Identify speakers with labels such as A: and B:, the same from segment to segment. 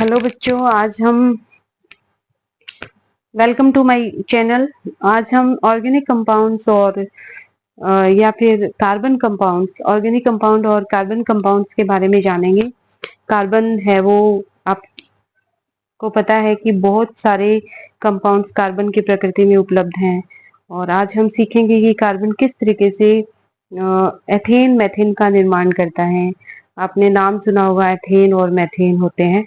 A: Hello बच्चों, आज हम वेलकम टू माय चैनल। आज हम ऑर्गेनिक कंपाउंड्स और या फिर कार्बन कंपाउंड्स, ऑर्गेनिक कंपाउंड और कार्बन कंपाउंड्स के बारे में जानेंगे। कार्बन है वो आपको पता है कि बहुत सारे कंपाउंड्स कार्बन की प्रकृति में उपलब्ध हैं, और आज हम सीखेंगे कि कार्बन किस तरीके से एथेन मैथेन का निर्माण करता है। आपने नाम सुना होगा, एथेन और मैथेन होते हैं।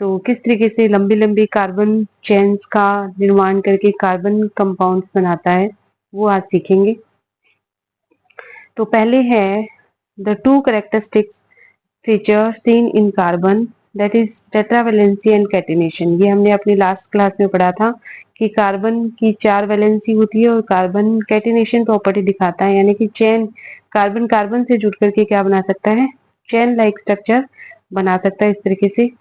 A: तो किस तरीके से लंबी लंबी कार्बन चेन्स का निर्माण करके कार्बन कंपाउंड्स बनाता है, वो आज सीखेंगे। तो पहले है the two characteristics feature seen in carbon, that is tetravalency and catenation. ये हमने अपनी लास्ट क्लास में पढ़ा था कि कार्बन की 4 वैलेंसी होती है और कार्बन कैटिनेशन प्रॉपर्टी दिखाता है, यानी कि चेन कार्बन कार्बन से जुड़ करके क्या बना सकता है, चेन लाइक स्ट्रक्चर बना सकता है। इस तरीके से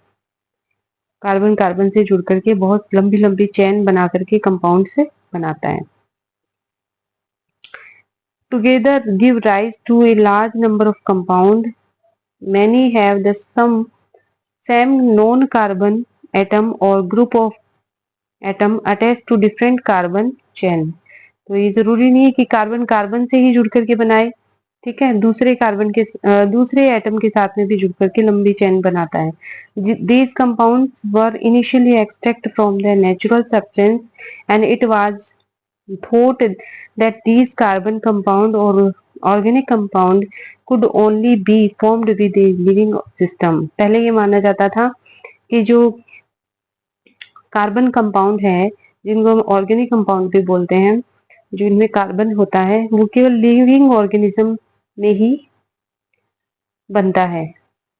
A: कार्बन कार्बन से जुड़ करके बहुत लंबी लंबी चेन बना करके कंपाउंड से बनाता है। Together give rise to a large number of compound, many have the same non-carbon atom or group of atom attached to different carbon chain। तो ये जरूरी नहीं है कि कार्बन कार्बन से ही जुड़ करके बनाए, ठीक है, दूसरे कार्बन के दूसरे एटम के साथ में भी जुड़ करके लंबी चेन बनाता है। These compounds were initially extracted from their natural substance and it was thought that these carbon compound or organic compound could only be formed with a living system। पहले ये माना जाता था कि जो कार्बन कंपाउंड है, जिनको हम ऑर्गेनिक कंपाउंड भी बोलते हैं, जो इनमें कार्बन होता है, वो केवल लिविंग ऑर्गेनिज्म में ही बनता है।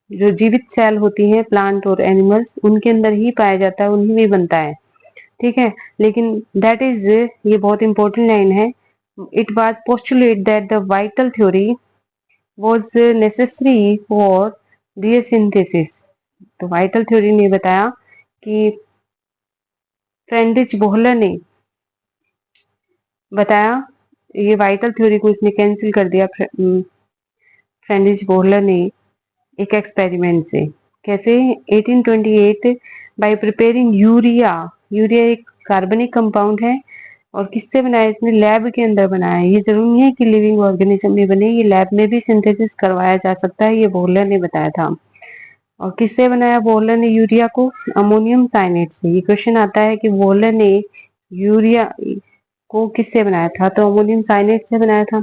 A: जो जीवित सेल होती हैं, प्लांट और एनिमल्स, उनके अंदर ही पाया जाता है, उन्हीं में बनता है, ठीक है। लेकिन दैट इज, ये बहुत इंपॉर्टेंट लाइन है, it was postulate that the vital theory was necessary for their synthesis. तो वाइटल थ्योरी ने बताया कि फ्रेंडिच बोहलर ने बताया, ये वाइटल थ्योरी को इसने कैंसिल कर दिया फ्रेंडिच बोहलर ने एक एक्सपेरिमेंट से। कैसे? 1828 बाय प्रिपेयरिंग यूरिया। यूरिया एक कार्बनिक कंपाउंड है, और किससे बनाया इसने? लैब के अंदर बनाया। ये जरूरी नहीं है कि लिविंग ऑर्गेनिज्म में बने, ये लैब में भी सिंथेसिस करवाया जा सकता है, ये बोहलर ने बताया था। और किससे बनाया बोहलर ने यूरिया को? अमोनियम साइनेट से। ये क्वेश्चन आता है कि बोहलर ने यूरिया को किससे बनाया था? तो अमोनियम साइनेट से बनाया था।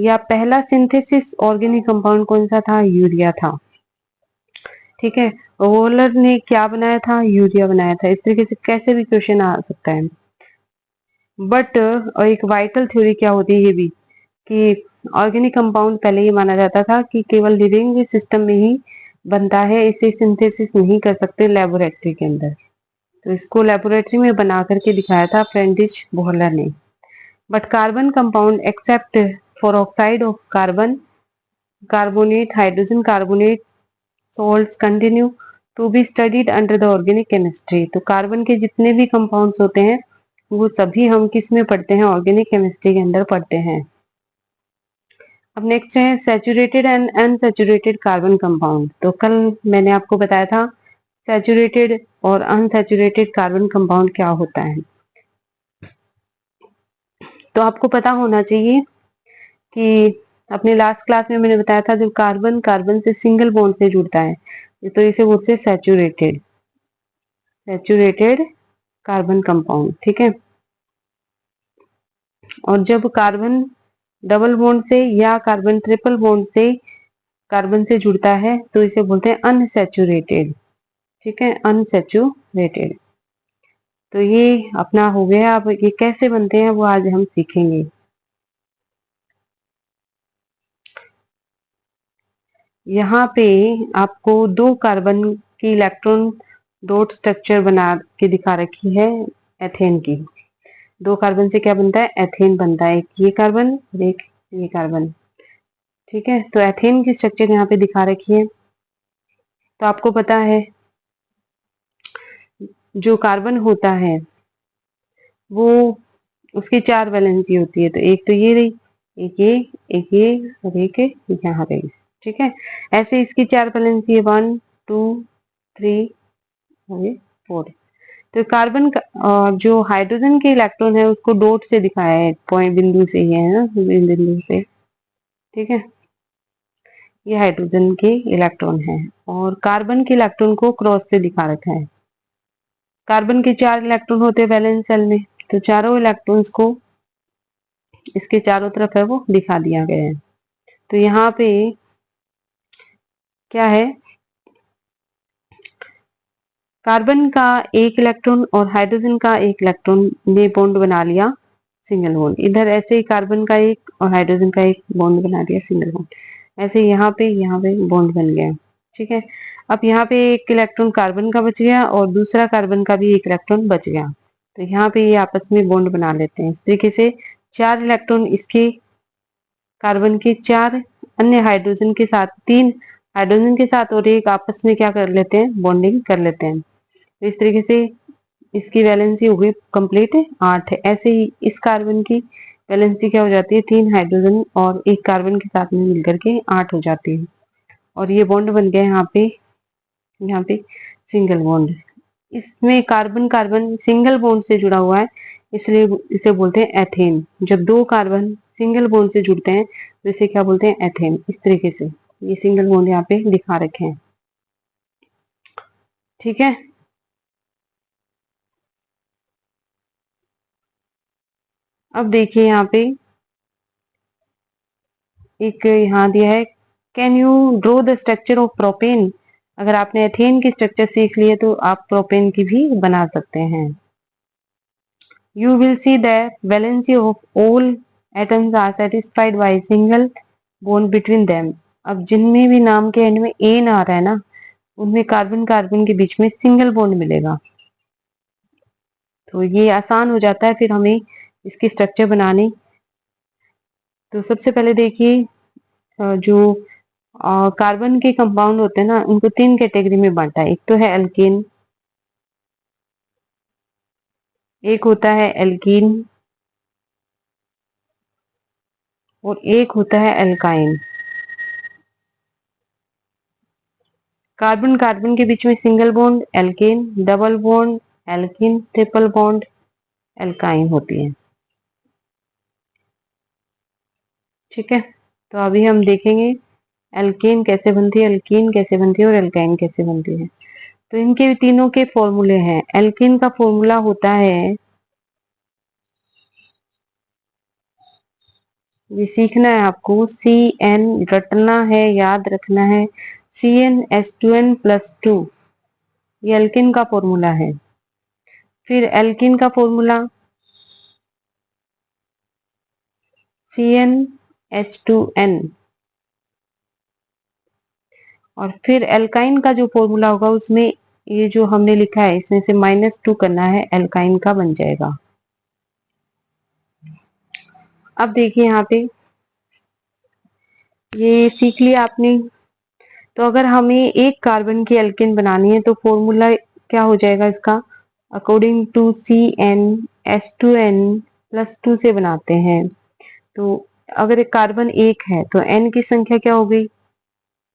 A: या पहला सिंथेसिस ऑर्गेनिक कंपाउंड कौन सा था? यूरिया था, ठीक है। बोहलर ने क्या बनाया था? यूरिया बनाया था। इस तरीके से कैसे भी क्वेश्चन आ सकता है। बट एक वाइटल थ्योरी क्या होती है ये भी, कि ऑर्गेनिक कंपाउंड पहले ये माना जाता था कि केवल लिविंग सिस्टम में ही बनता है, इसे सिंथेसिस नहीं कर सकते लेबोरेटरी के अंदर। तो इसको लेबोरेटरी में बना करके दिखाया था फ्रेंडिश बोहलर ने। But carbon compound except for oxide of carbon, carbonate, hydrogen carbonate, salts continue to be studied under the organic chemistry. तो कार्बन के जितने भी कंपाउंड्स होते हैं वो सभी हम किस में पढ़ते हैं? ऑर्गेनिक केमिस्ट्री के अंदर पढ़ते हैं। अब नेक्स्ट है saturated and unsaturated carbon compound. तो कल मैंने आपको बताया था सैचुरेटेड और अनसैचुरेटेड कार्बन कंपाउंड क्या होता है। तो आपको पता होना चाहिए कि अपने लास्ट क्लास में मैंने बताया था, जब कार्बन कार्बन से सिंगल बॉन्ड से जुड़ता है तो इसे बोलते हैं सैचुरेटेड, सैचुरेटेड कार्बन कंपाउंड, ठीक है। और जब कार्बन डबल बॉन्ड से या कार्बन ट्रिपल बॉन्ड से कार्बन से जुड़ता है तो इसे बोलते हैं अनसैचुरेटेड, ठीक है, अनसैचुरेटेड। तो ये अपना हो गया। अब ये कैसे बनते हैं वो आज हम सीखेंगे। यहाँ पे आपको 2 कार्बन की इलेक्ट्रॉन डॉट स्ट्रक्चर बना के दिखा रखी है एथेन की। 2 कार्बन से क्या बनता है? एथेन बनता है। एक ये कार्बन और एक ये कार्बन, ठीक है। तो एथेन की स्ट्रक्चर यहाँ पे दिखा रखी है। तो आपको पता है जो कार्बन होता है वो, उसकी 4 वैलेंसी होती है। तो एक तो ये रही, एक ये, एक ये और एक यहाँ रही, ठीक है। ऐसे इसकी 4 वैलेंसी है, 1 2 3 और ये 4। तो कार्बन का जो हाइड्रोजन के इलेक्ट्रॉन है उसको डॉट से दिखाया है, पॉइंट बिंदु से ही है ना, बिंदु से। ठीक है, ये हाइड्रोजन के इलेक्ट्रॉन है और कार्बन के इलेक्ट्रॉन को क्रॉस से दिखा रखा है। कार्बन के 4 इलेक्ट्रॉन होते हैं वैलेंस शेल में, तो चारों इलेक्ट्रॉन्स को इसके चारों तरफ है वो दिखा दिया गया है। तो यहाँ पे क्या है, कार्बन का एक इलेक्ट्रॉन और हाइड्रोजन का एक इलेक्ट्रॉन ने बॉन्ड बना लिया सिंगल बॉन्ड। इधर ऐसे ही कार्बन का एक और हाइड्रोजन का एक बॉन्ड बना दिया सिंगल बॉन्ड। ऐसे यहाँ पे बॉन्ड बन गया। ठीक है, अब यहाँ पे एक इलेक्ट्रॉन कार्बन का बच गया और दूसरा कार्बन का भी एक इलेक्ट्रॉन बच गया। तो यहाँ पे ये आपस में बॉन्ड बना लेते हैं। इस तरीके से 4 इलेक्ट्रॉन इसके कार्बन के, 4 अन्य हाइड्रोजन के साथ, 3 हाइड्रोजन के साथ और एक आपस में क्या कर लेते हैं, बॉन्डिंग कर लेते हैं। तो इस तरीके से इसकी वैलेंसी हो गई कंप्लीट 8 है। ऐसे ही इस कार्बन की वैलेंसी क्या हो जाती है, 3 हाइड्रोजन और एक कार्बन के साथ में मिलकर के 8 हो जाती है। और ये बॉन्ड बन गया यहाँ पे सिंगल बॉन्ड। इसमें कार्बन कार्बन सिंगल बॉन्ड से जुड़ा हुआ है, इसलिए इसे बोलते हैं एथेन। जब 2 कार्बन सिंगल बॉन्ड से जुड़ते हैं तो इसे क्या बोलते हैं, एथेन। इस तरीके से ये सिंगल बॉन्ड यहाँ पे दिखा रखे हैं। ठीक है, अब देखिए यहाँ पे एक यहाँ दिया है, can you draw the structure of propane. अगर आपने एथेन की स्ट्रक्चर सीख लिए तो आप प्रोपेन की भी बना सकते हैं। You will see that valency of all atoms are satisfied by single bond between them. अब जिनमें भी नाम के एंड में एन आ रहा है ना, उनमें कार्बन कार्बन के बीच में सिंगल बॉन्ड मिलेगा। तो ये आसान हो जाता है फिर हमें इसकी स्ट्रक्चर बनाने। तो सबसे पहले देखिए, जो कार्बन के कंपाउंड होते हैं ना, उनको 3 कैटेगरी में बांटा है। एक तो है एल्केन, एक होता है एल्कीन और एक होता है एल्काइन। कार्बन कार्बन के बीच में single bond alkane, double bond alkene, triple bond alkyne होती है। ठीक है, तो अभी हम देखेंगे एल्केन कैसे बनती है, एल्कीन कैसे बनती है और एल्काइन कैसे बनती है। तो इनके तीनों के फॉर्मूले हैं। एल्केन का फॉर्मूला होता है, ये सीखना है आपको, CN रटना है, याद रखना है, CnH2n+2, ये एल्केन का फॉर्मूला है। फिर एल्कीन का फॉर्मूला CnH2n, और फिर एल्काइन का जो फॉर्मूला होगा उसमें ये जो हमने लिखा है इसमें से -2 करना है, एल्काइन का बन जाएगा। अब देखिए यहाँ पे ये सीख लिया आपने। तो अगर हमें एक कार्बन की एल्केन बनानी है तो फॉर्मूला क्या हो जाएगा इसका, अकॉर्डिंग टू CnH2n+2 से बनाते हैं। तो अगर एक कार्बन एक है तो N की संख्या क्या हो गई,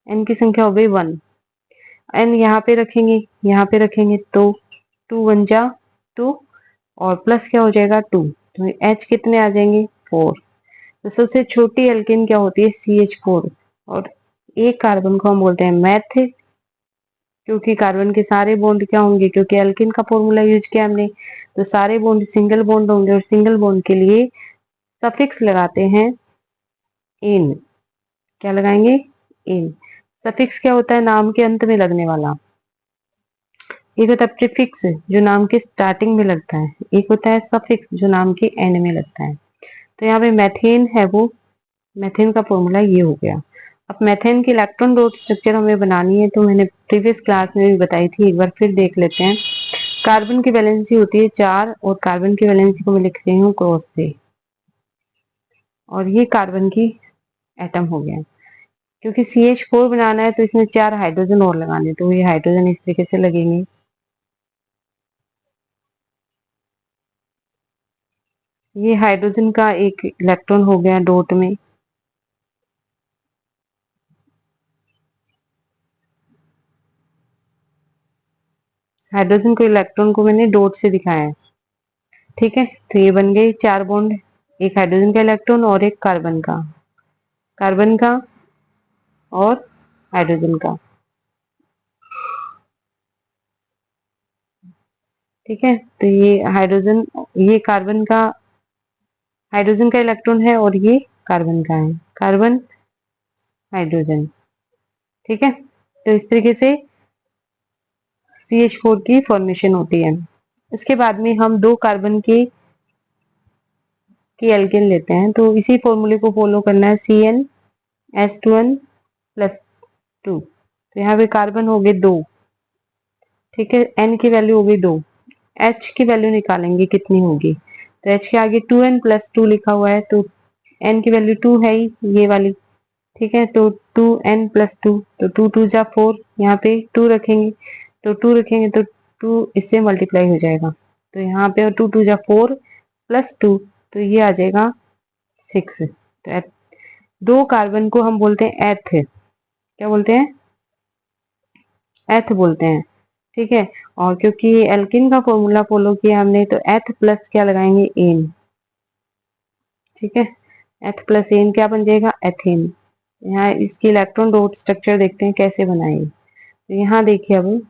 A: N की संख्या हो गई 1। N यहाँ पे रखेंगे, यहाँ पे रखेंगे तो 2 1 जा 2 और प्लस क्या हो जाएगा 2, तो H कितने आ जाएंगे 4। तो सबसे छोटी एल्केन क्या होती है, CH4। और एक कार्बन को हम बोलते हैं मैथ, क्योंकि कार्बन के सारे बॉन्ड क्या होंगे, क्योंकि एल्केन का फॉर्मूला यूज किया हमने, तो सारे बॉन्ड सिंगल बॉन्ड होंगे और सिंगल बॉन्ड के लिए सफिक्स लगाते हैं इन। क्या लगाएंगे, इन। सफिक्स क्या होता है, नाम के अंत में लगने वाला। एक होता है प्रीफिक्स जो नाम के स्टार्टिंग में लगता है, एक होता है सफिक्स जो नाम के एंड में लगता है। तो यहाँ पे मैथेन है, वो मैथेन का फॉर्मूला ये हो गया। अब मैथेन की इलेक्ट्रॉन डॉट स्ट्रक्चर हमें बनानी है, तो मैंने प्रीवियस क्लास में भी बताई थी, एक बार फिर देख लेते हैं। कार्बन की वैलेंसी होती है 4 और कार्बन की वैलेंसी को मैं लिख रही हूँ क्रॉस से, और ये कार्बन की एटम हो गया। क्योंकि CH4 बनाना है तो इसमें 4 हाइड्रोजन और लगाने, तो ये हाइड्रोजन इस तरीके से लगेंगे। ये हाइड्रोजन का एक इलेक्ट्रॉन हो गया डॉट में। हाइड्रोजन को इलेक्ट्रॉन को मैंने डॉट से दिखाया है। ठीक है, तो ये बन गए 4 बॉन्ड, एक हाइड्रोजन का इलेक्ट्रॉन और एक कार्बन का और हाइड्रोजन का। ठीक है, तो ये हाइड्रोजन, ये हाइड्रोजन का इलेक्ट्रॉन है और ये कार्बन का है, कार्बन हाइड्रोजन। ठीक है, तो इस तरीके से CH4 की फॉर्मेशन होती है। इसके बाद में हम 2 कार्बन की एल्केन लेते हैं, तो इसी फॉर्मूले को फॉलो करना है, CnH2n+2। तो यहाँ पे कार्बन हो गए 2। ठीक है, N की वैल्यू हो गई 2। H की वैल्यू निकालेंगे कितनी होगी, तो H के आगे 2n+2 लिखा हुआ है, तो N की वैल्यू 2 है ही, ये वाली। ठीक है, तो 2n+2, तो 2 2 जा 4, यहाँ पे 2 रखेंगे, तो 2 रखेंगे तो 2 इससे मल्टीप्लाई हो जाएगा, तो यहाँ पे 2 2 जा 4 +2, तो ये आ जाएगा 6। तो 2 कार्बन को हम बोलते हैं एथ, क्या बोलते हैं, एथ बोलते हैं। ठीक है, और क्योंकि एल्किन का फॉर्मूला फॉलो किया हमने, तो एथ प्लस क्या लगाएंगे, एन। ठीक है, एथ प्लस एन क्या बन जाएगा, एथेन। यहाँ इसकी इलेक्ट्रॉन डॉट स्ट्रक्चर देखते हैं कैसे बनाएंगे। तो यहाँ देखिए, अब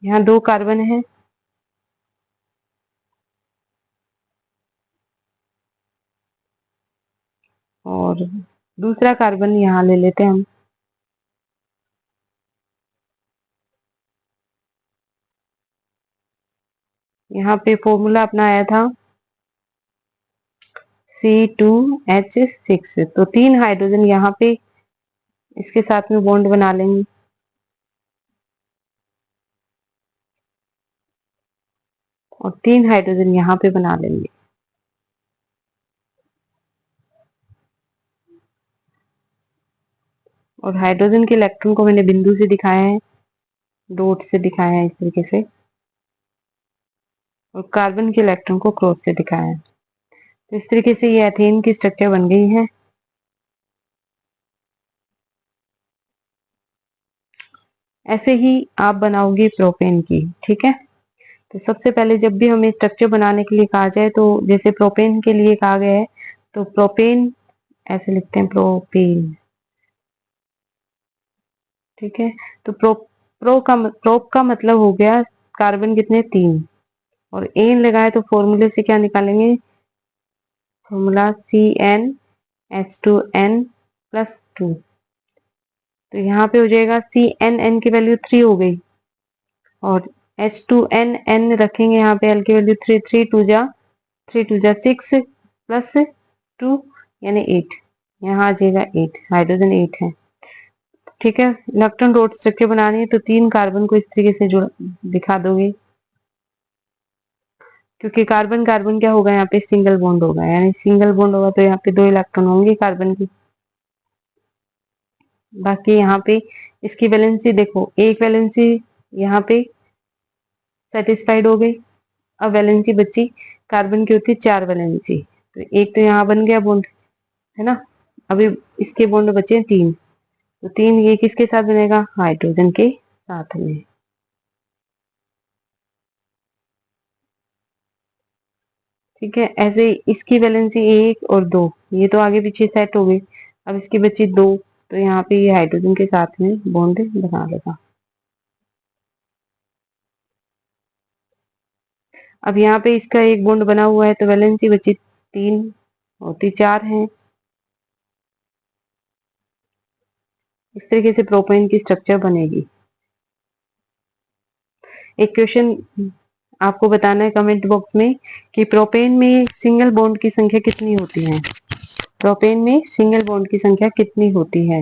A: यहाँ 2 कार्बन है और दूसरा कार्बन यहाँ ले लेते हैं हम। यहाँ पे फॉर्मूला अपना आया था C2H6, तो 3 हाइड्रोजन यहाँ पे इसके साथ में बॉन्ड बना लेंगे, और 3 हाइड्रोजन यहाँ पे बना लेंगे। और हाइड्रोजन के इलेक्ट्रॉन को मैंने बिंदु से दिखाया है, डॉट से दिखाया है इस तरीके से, और कार्बन के इलेक्ट्रॉन को क्रॉस से दिखाया है। तो इस तरीके से ये एथेन की स्ट्रक्चर बन गई है। ऐसे ही आप बनाओगे प्रोपेन की। ठीक है, तो सबसे पहले जब भी हमें स्ट्रक्चर बनाने के लिए कहा जाए, तो जैसे प्रोपेन के लिए कहा गया है, तो प्रोपेन ऐसे लिखते हैं, प्रोपेन। ठीक है, तो प्रोप का मतलब हो गया कार्बन कितने, 3, और एन लगाए तो फॉर्मूले से क्या निकालेंगे, फॉर्मूला CnH2n+2। तो यहाँ पे हो जाएगा CNN की वैल्यू 3 हो गई, और H2n रखेंगे यहाँ पे, L की वैल्यू 3, 3 2 जा 6 +2 यानी 8, यहाँ आ जाएगा 8, हाइड्रोजन 8 है। ठीक है, इलेक्ट्रॉन डॉट स्ट्रक्चर बनानी है, तो 3 कार्बन को इस तरीके से जुड़ दिखा दोगे, क्योंकि कार्बन कार्बन क्या होगा, यहाँ पे सिंगल बॉन्ड होगा, यानी सिंगल बॉन्ड होगा तो यहाँ पे 2 इलेक्ट्रॉन होंगे कार्बन की। बाकी यहाँ पे इसकी वैलेंसी देखो, एक वैलेंसी यहाँ पे सेटिस्फाइड हो गई। अब वैलेंसी बची, कार्बन की होती है 4 वैलेंसी, तो एक तो यहाँ बन गया बॉन्ड, है ना। अभी इसके बॉन्ड बचे हैं 3, तो 3 ये किसके साथ बनेगा, हाइड्रोजन के साथ में। ठीक है, ऐसे इसकी वैलेंसी 1 और 2, ये तो आगे पीछे सेट हो गई। अब इसकी बची 2, तो यहाँ पे ये हाइड्रोजन के साथ में बॉन्ड बना लेगा। अब यहाँ पे इसका एक बॉन्ड बना हुआ है, तो वैलेंसी बची 3, होती 4 है। इस तरीके से प्रोपेन की स्ट्रक्चर बनेगी। एक क्वेश्चन आपको बताना है कमेंट बॉक्स में कि प्रोपेन में सिंगल बॉन्ड की संख्या कितनी होती है, प्रोपेन में सिंगल बॉन्ड की संख्या कितनी होती है।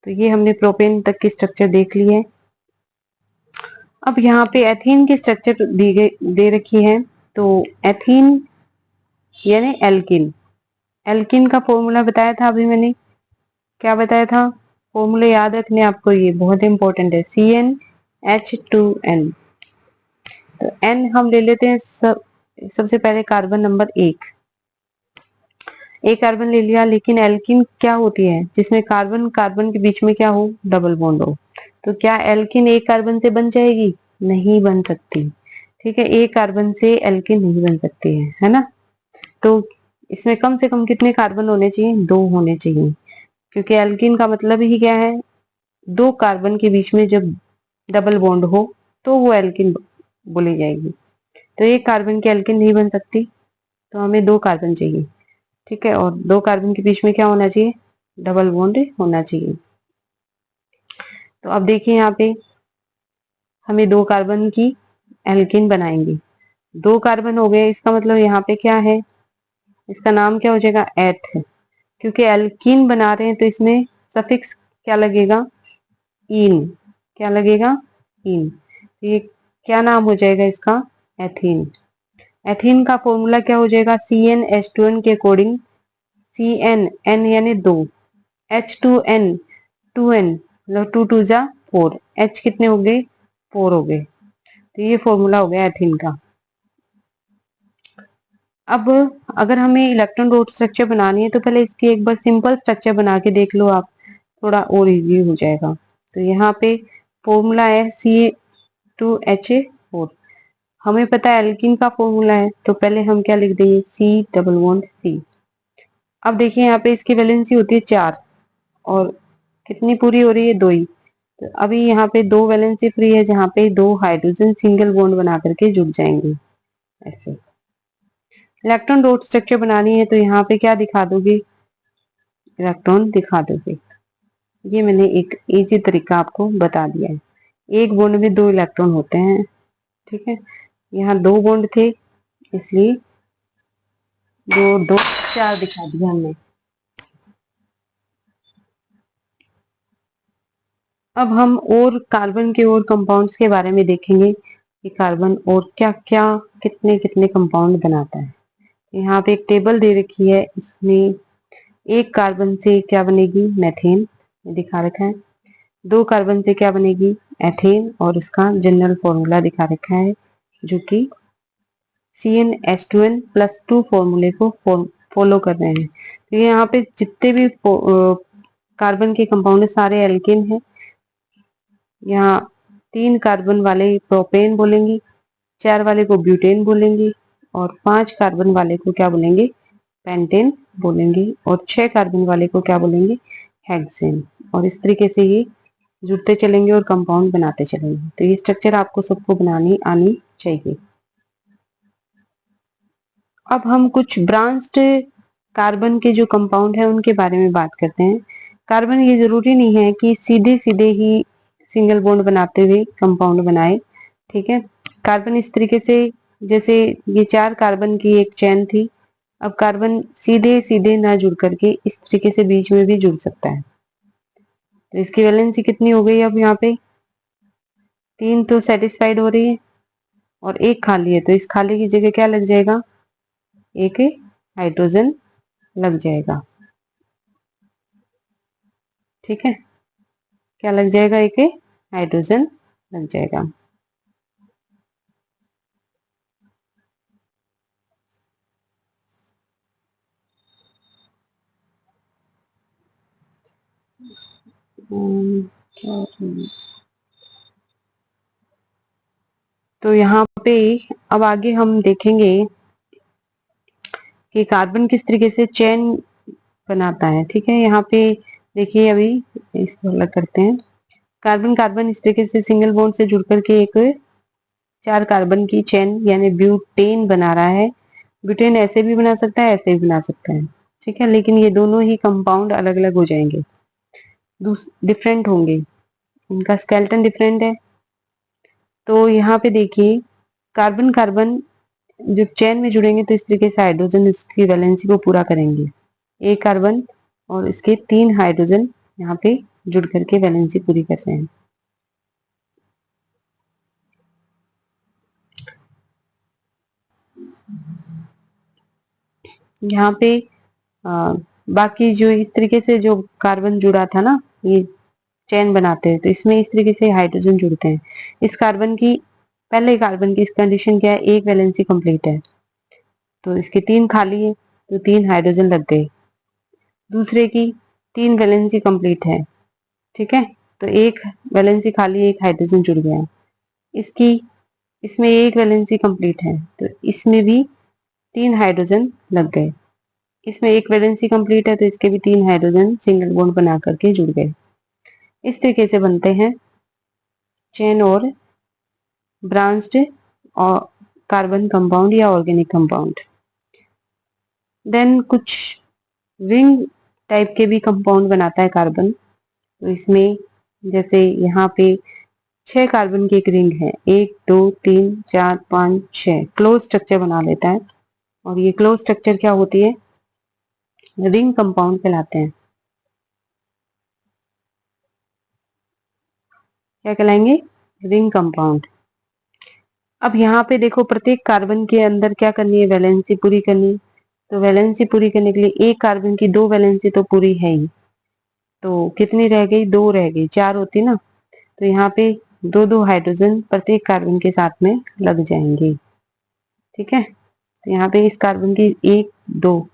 A: तो ये हमने प्रोपेन तक की स्ट्रक्चर देख ली है। अब यहाँ पे एथीन की स्ट्रक्चर दे रखी है, तो एथीन यानी एल्किन, एल्किन का फॉर्मूला बताया था अभी मैंने, क्या बताया था, फॉर्मूले याद रखने आपको, ये बहुत इंपॉर्टेंट है, CnH2n। तो n हम ले लेते हैं सबसे पहले कार्बन नंबर 1, एक कार्बन ले लिया, लेकिन एल्किन क्या होती है जिसमें कार्बन कार्बन के बीच में क्या हो, डबल बॉन्ड हो। तो क्या एल्किन एक कार्बन से बन जाएगी? नहीं बन सकती। ठीक है, एक कार्बन से एल्किन नहीं बन सकती है ना। तो इसमें कम से कम कितने कार्बन होने चाहिए? 2 होने चाहिए, क्योंकि एल्किन का मतलब ही क्या है, 2 कार्बन के बीच में जब डबल बॉन्ड हो तो वो एल्किन बोली जाएगी। तो एक कार्बन की एल्किन नहीं बन सकती, तो हमें 2 कार्बन चाहिए। ठीक है, और 2 कार्बन के बीच में क्या होना चाहिए? डबल बॉन्ड होना चाहिए। तो अब देखिए यहाँ पे हमें 2 कार्बन की एल्किन बनाएंगे। 2 कार्बन हो गए, इसका मतलब यहाँ पे क्या है, इसका नाम क्या हो जाएगा? एथ। क्योंकि एल्कीन बना रहे हैं तो इसमें सफिक्स क्या लगेगा? इन। क्या लगेगा? इन। तो ये क्या नाम हो जाएगा इसका? एथीन। एथीन का फॉर्मूला क्या हो जाएगा? CnH2n के अकॉर्डिंग, Cn, n यानी 2, H2n, 2n मतलब 2 2 जा 4, H कितने हो गए? 4 हो गए। तो ये फॉर्मूला हो गया एथीन का। अब अगर हमें इलेक्ट्रॉन डॉट स्ट्रक्चर बनानी है तो पहले इसकी एक बार सिंपल स्ट्रक्चर बना के देख लो आप, थोड़ा और इजी हो जाएगा। तो यहाँ पे फॉर्मूला है C2H4। हमें पता है एल्कीन का फॉर्मूला है, तो पहले हम क्या लिख देंगे? C double bond C। अब देखिए यहाँ पे इसकी वैलेंसी होती है 4, और कितनी पूरी हो रही है? 2 ही। तो अभी यहाँ पे 2 वैलेंसी फ्री है, जहाँ पे 2 हाइड्रोजन सिंगल बॉन्ड बना करके जुड़ जाएंगे ऐसे। इलेक्ट्रॉन डॉट स्ट्रक्चर बनानी है तो यहाँ पे क्या दिखा दोगे? इलेक्ट्रॉन दिखा दोगे। ये मैंने एक इजी तरीका आपको बता दिया है। एक बॉन्ड में 2 इलेक्ट्रॉन होते हैं। ठीक है, यहाँ 2 बॉन्ड थे, इसलिए 2 2 4 दिखा दिया हमने। अब हम और कार्बन के और कंपाउंड्स के बारे में देखेंगे कि कार्बन और क्या क्या कितने कितने कंपाउंड बनाता है। यहाँ पे एक टेबल दे रखी है, इसमें एक कार्बन से क्या बनेगी? मेथेन दिखा रखा है। 2 कार्बन से क्या बनेगी? एथेन, और इसका जनरल फॉर्मूला दिखा रखा है, जो कि CnH2n प्लस 2 फॉर्मूले को फॉलो कर रहे हैं। तो यहाँ पे जितने भी कार्बन के कंपाउंड सारे एल्केन हैं। यहाँ 3 कार्बन वाले प्रोपेन बोलेंगे, 4 वाले को ब्यूटेन बोलेंगे, और 5 कार्बन वाले को क्या बोलेंगे? पेंटेन बोलेंगे, और 6 कार्बन वाले को क्या बोलेंगे? हेक्सेन। और इस तरीके से ये जुड़ते चलेंगे और कंपाउंड बनाते चलेंगे। तो ये स्ट्रक्चर आपको सबको बनानी आनी चाहिए। अब हम कुछ ब्रांच्ड कार्बन के जो कंपाउंड है उनके बारे में बात करते हैं। कार्बन ये जरूरी नहीं है कि सीधे सीधे ही सिंगल बॉन्ड बनाते हुए कंपाउंड बनाए। ठीक है, कार्बन इस तरीके से, जैसे ये 4 कार्बन की एक चेन थी, अब कार्बन सीधे सीधे ना जुड़ करके इस तरीके से बीच में भी जुड़ सकता है। तो इसकी वैलेंसी कितनी हो गई? अब यहाँ पे 3 तो सेटिस्फाइड हो रही है और एक खाली है, तो इस खाली की जगह क्या लग जाएगा? एक हाइड्रोजन लग जाएगा। ठीक है, क्या लग जाएगा? एक हाइड्रोजन लग जाएगा। तो यहाँ पे अब आगे हम देखेंगे कि कार्बन किस तरीके से चेन बनाता है। ठीक है, यहाँ पे देखिए, अभी इसको अलग करते हैं। कार्बन कार्बन इस तरीके से सिंगल बॉन्ड से जुड़ करके एक 4 कार्बन की चेन यानी ब्यूटेन बना रहा है। ब्यूटेन ऐसे भी बना सकता है, ऐसे भी बना सकता है। ठीक है, लेकिन ये दोनों ही कंपाउंड अलग अलग हो जाएंगे, डिफरेंट होंगे, इनका स्केलेटन डिफरेंट है। तो यहाँ पे देखिए, कार्बन कार्बन जब चेन में जुड़ेंगे तो इस तरीके से हाइड्रोजन इसकी वैलेंसी को पूरा करेंगे। एक कार्बन और इसके 3 हाइड्रोजन यहाँ पे जुड़ करके वैलेंसी पूरी कर रहे हैं। यहाँ पे बाकी जो इस तरीके से जो कार्बन जुड़ा था ना, ये चेन बनाते हैं, तो इसमें इस तरीके से हाइड्रोजन जुड़ते हैं। इस कार्बन की, पहले कार्बन की इस कंडीशन क्या है? एक वैलेंसी कंप्लीट है, तो इसके 3 खाली है, तो 3 हाइड्रोजन लग गए। दूसरे की 3 वैलेंसी कंप्लीट है, ठीक है। तो एक वैलेंसी खाली, एक हाइड्रोजन जुड़ गया। इसकी इसमें एक वैलेंसी कंप्लीट है, तो इसमें भी 3 हाइड्रोजन लग गए। इसमें एक वैलेंसी कंप्लीट है, तो इसके भी 3 हाइड्रोजन सिंगल बॉन्ड बना करके जुड़ गए। इस तरीके से बनते हैं चेन और ब्रांच्ड और कार्बन कंपाउंड या ऑर्गेनिक कंपाउंड। देन कुछ रिंग टाइप के भी कंपाउंड बनाता है कार्बन। तो इसमें जैसे यहाँ पे 6 कार्बन की एक रिंग है, 1 2 3 4 5 6 क्लोज स्ट्रक्चर बना लेता है। और ये क्लोज स्ट्रक्चर क्या होती है? रिंग कंपाउंड कहलाते हैं। क्या कहलाएंगे? Ring compound. अब यहाँ पे देखो, प्रत्येक कार्बन के अंदर क्या करनी है? वैलेंसी पूरी करनी है। तो वैलेंसी पूरी करने के लिए एक कार्बन की 2 वैलेंसी तो पूरी है ही, तो कितनी रह गई? 2 रह गई, 4 होती ना। तो यहाँ पे 2 हाइड्रोजन प्रत्येक कार्बन के साथ में लग जाएंगे, ठीक है। तो यहाँ पे इस कार्बन की 1 2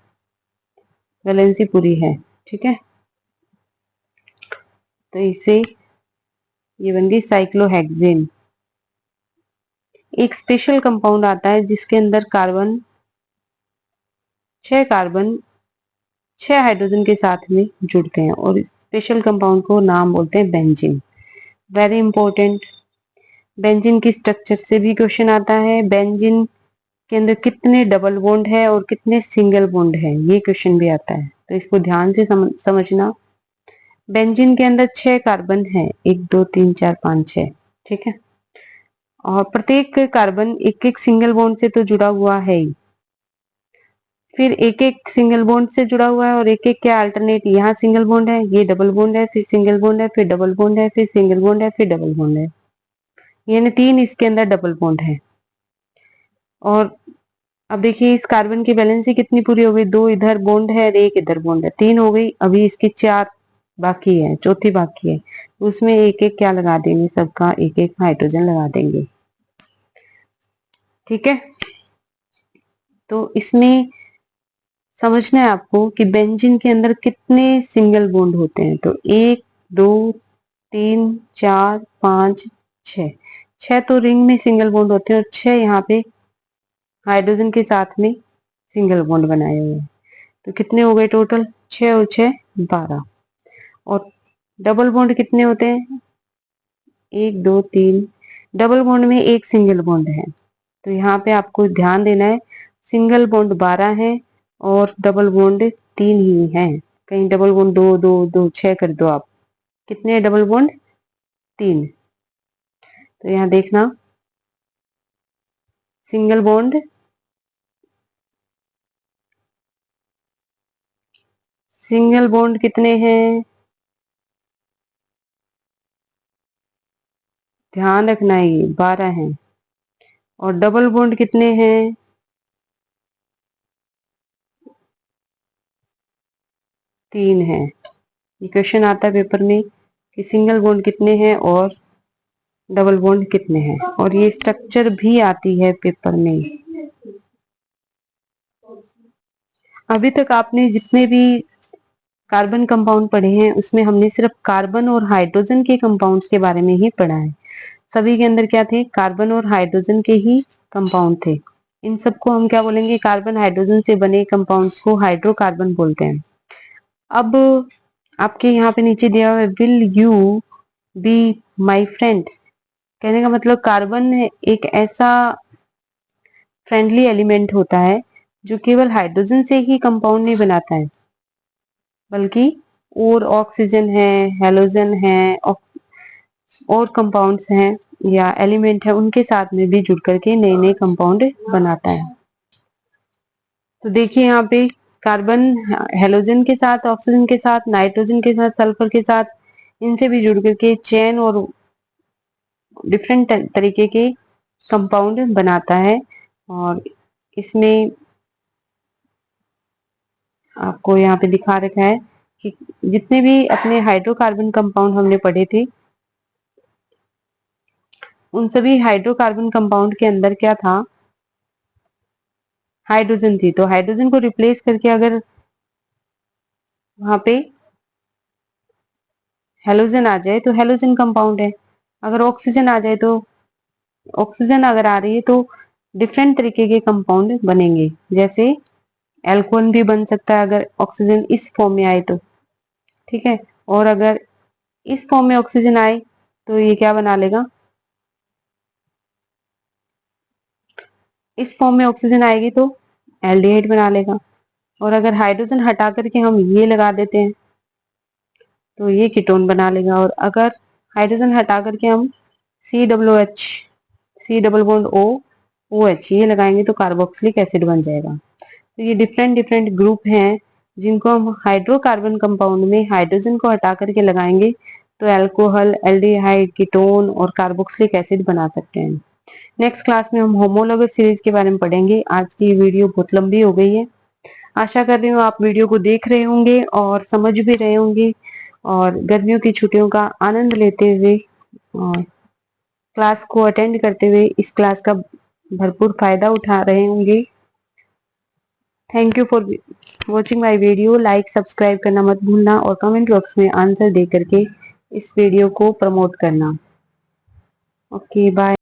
A: वैलेंसी पूरी है, ठीक है। तो इससे ये बन गई साइक्लोहेक्सेन। एक स्पेशल कंपाउंड आता है जिसके अंदर कार्बन 6 हाइड्रोजन के साथ में जुड़ते हैं, और इस स्पेशल कंपाउंड को नाम बोलते हैं बेंजीन। Very important. बेंजीन की स्ट्रक्चर से भी क्वेश्चन आता है। बेंजीन के अंदर कितने डबल बॉन्ड है और कितने सिंगल बॉन्ड है, ये क्वेश्चन भी आता है, तो इसको ध्यान से समझना। बेंजीन के अंदर 6 कार्बन है, 1 2 3 4 5 6, ठीक है। और प्रत्येक कार्बन एक एक सिंगल बॉन्ड से तो जुड़ा हुआ है ही, फिर एक एक सिंगल बॉन्ड से जुड़ा हुआ है, और एक एक क्या अल्टरनेट, यहाँ सिंगल बॉन्ड है, ये डबल बॉन्ड है, फिर सिंगल बॉन्ड है, फिर डबल बॉन्ड है, फिर सिंगल बॉन्ड है, फिर डबल बॉन्ड है, यानी 3 इसके अंदर डबल बॉन्ड है। और अब देखिए इस कार्बन की वैलेंसी कितनी पूरी हो गई? 2 इधर बॉन्ड है और 1 इधर बॉन्ड है, 3 हो गई। अभी इसकी 4 बाकी है, चौथी बाकी है, उसमें एक एक क्या लगा देंगे? सबका एक एक हाइड्रोजन लगा देंगे, ठीक है। तो इसमें समझना है आपको कि बेंजीन के अंदर कितने सिंगल बॉन्ड होते हैं। तो 1 2 3 4 5 6, 6 तो रिंग में सिंगल बॉन्ड होते हैं और 6 यहाँ पे हाइड्रोजन के साथ में सिंगल बॉन्ड बनाए हुए हैं। तो कितने हो गए टोटल? 6 और 6 12। और डबल बॉन्ड कितने होते हैं? 1 2 3। डबल बॉन्ड में एक सिंगल बॉन्ड है, तो यहाँ पे आपको ध्यान देना है, सिंगल बॉन्ड 12 है और डबल बॉन्ड 3 ही है। कहीं डबल बॉन्ड 2 2 2 6 कर दो आप, कितने है डबल बॉन्ड? 3। तो यहाँ देखना, सिंगल बॉन्ड कितने हैं? ध्यान रखना, ये 12 है। और डबल बॉन्ड कितने हैं? 3 है। ये क्वेश्चन आता है पेपर में कि सिंगल बॉन्ड कितने हैं और डबल बॉन्ड कितने हैं, और ये स्ट्रक्चर भी आती है पेपर में। अभी तक आपने जितने भी कार्बन कंपाउंड पढ़े हैं उसमें हमने सिर्फ कार्बन और हाइड्रोजन के कंपाउंड्स के बारे में ही पढ़ा है। सभी के अंदर क्या थे? कार्बन और हाइड्रोजन के ही कंपाउंड थे। इन सबको हम क्या बोलेंगे? कार्बन हाइड्रोजन से बने कंपाउंड्स को हाइड्रोकार्बन बोलते हैं। अब आपके यहाँ पे नीचे दिया हुआ है, will you be my friend. कहने का मतलब कार्बन एक ऐसा फ्रेंडली एलिमेंट होता है जो केवल हाइड्रोजन से ही कंपाउंड नहीं बनाता है, बल्कि और ऑक्सीजन है, हेलोजन है, और कंपाउंड्स हैं या एलिमेंट है, उनके साथ में भी जुड़ करके नए नए कंपाउंड बनाता है। तो देखिए यहाँ पे कार्बन हेलोजन के साथ, ऑक्सीजन के साथ, नाइट्रोजन के साथ, सल्फर के साथ, इनसे भी जुड़ करके चेन और डिफरेंट तरीके के कंपाउंड बनाता है। और इसमें आपको यहाँ पे दिखा रखा है कि जितने भी अपने हाइड्रोकार्बन कंपाउंड हमने पढ़े थे, उन सभी हाइड्रोकार्बन कंपाउंड के अंदर क्या था? हाइड्रोजन थी। तो हाइड्रोजन को रिप्लेस करके अगर वहां पे हेलोजन आ जाए तो हेलोजन कंपाउंड है। अगर ऑक्सीजन आ जाए तो ऑक्सीजन अगर आ रही है तो डिफरेंट तरीके के कंपाउंड बनेंगे। जैसे एल्कोहल भी बन सकता है अगर ऑक्सीजन इस फॉर्म में आए तो, ठीक है। और अगर इस फॉर्म में ऑक्सीजन आए तो ये क्या बना लेगा, इस फॉर्म में ऑक्सीजन आएगी तो एल्डिहाइड बना लेगा। और अगर हाइड्रोजन हटा करके हम ये लगा देते हैं तो ये कीटोन बना लेगा। और अगर हाइड्रोजन हटा करके हम COOH, C double bond OH ये लगाएंगे तो कार्बोक्सिलिक एसिड बन जाएगा। तो ये डिफरेंट डिफरेंट ग्रुप हैं जिनको हम हाइड्रोकार्बन कंपाउंड में हाइड्रोजन को हटा करके लगाएंगे तो अल्कोहल, एल्डिहाइड, कीटोन और कार्बोक्सिलिक एसिड बना सकते हैं। नेक्स्ट क्लास में हम होमोलॉगस सीरीज के बारे में पढ़ेंगे। आज की वीडियो बहुत लंबी हो गई है। आशा कर रही हूँ आप वीडियो को देख रहे होंगे और समझ भी रहे होंगे और गर्मियों की छुट्टियों का आनंद लेते हुए और क्लास को अटेंड करते हुए इस क्लास का भरपूर फायदा उठा रहे होंगे। Thank you for watching my video. Like subscribe करना मत भूलना और कमेंट बॉक्स में आंसर दे करके इस वीडियो को प्रमोट करना। Okay bye.